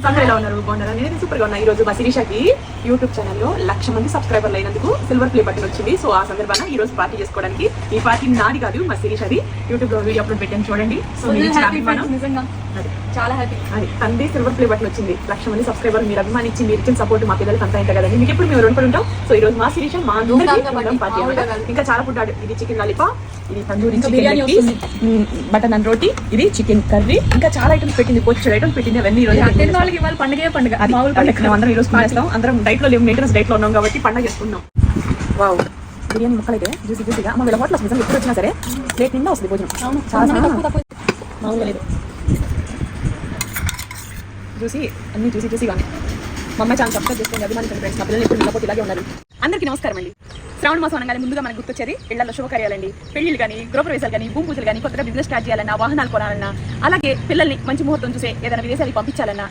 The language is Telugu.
అందరూ ఎలా ఉన్నారు? బాగున్నారా? నేను సూపర్ గా ఉన్నా. ఈ రోజు మా శిరీషకి యూట్యూబ్ ఛానల్లో 1,00,000 మంది సబ్స్క్రైబర్లు అయినందుకు సిల్వర్ ప్లే బటన్ వచ్చింది. సో ఆ సందర్భంగా ఈ రోజు పార్టీ చేసుకోవడానికి, ఈ పార్టీ నాది కాదు, మా శిరీష్ అది యూట్యూబ్ లో వీడియో అప్లోడ్ పెట్టాను చూడండి. సో చాలా హ్యాపీ. అది తండ్రి సిల్వర్ ప్లే బటన్ వచ్చింది. 1,00,000 మంది సబ్స్క్రైబర్ మీరు అభిమానించి మీరు ఇచ్చిన సపోర్ట్ మా పిల్లలకి అంతా ఇంకా కదండి. మీకు ఎప్పుడు మేము రుణపడి ఉంటాం. సో ఈ రోజు మా శిరీష్ మా పార్టీ ఇంకా చాలా ఫుడ్. ఇది చికెన్ లాలీపాప్, ఇది తందూరి చికెన్, బటర్ నాన్ రోటీ, ఇది చికెన్ కర్రీ, ఇంకా చాలా ఐటమ్స్ పెట్టింది. పొచ్చడి ఐటమ్స్ పెట్టింది. అవన్నీ ఈ రోజు పండుగ పండుగ అందరం ఈ రోజు చేస్తాం. అందరం డైట్ లో లేవు, మెయింటెనెన్స్ డైట్ లో ఉన్నాం కాబట్టి పండుగ చేసుకున్నాం. వావ్, బిర్యానీ ముక్కలు అయితే జ్యూసీ జ్యూసీగా. అమ్మ వీళ్ళ హోటల్స్ నిజంగా ఎప్పుడు వచ్చినా సరే ప్లేట్ నిండా వస్తుంది భోజనం. మామూలుగా లేదు, చూసి అన్ని జ్యూసీగా ఉన్నాయి. మా అమ్మాయి చాలా సబ్స్క్రైబ్ చేసుకోండి, అభిమానించండి ఫ్రెండ్స్. మా పిల్లలు ఎప్పుడు నిలబోతే ఇలాగే ఉన్నారు. అందరికీ నమస్కారం అండి. శ్రావణ మాసం అనగానే ముందుగా మనకు గుర్తొచ్చేది ఇళ్లలో శుభకార్యాలండి. పెళ్లిళ్ళు కానీ, గృహప్రవేశాలు కానీ, భూమి పూజలు కానీ, కొత్తగా బిజినెస్ స్టార్ట్ చేయాలన్నా, వాహనాలు కొనాలన్నా, అలాగే పిల్లల్ని మంచి ముహూర్తం చూసే ఏదైనా విదేశాలకు పంపించాలన్నా,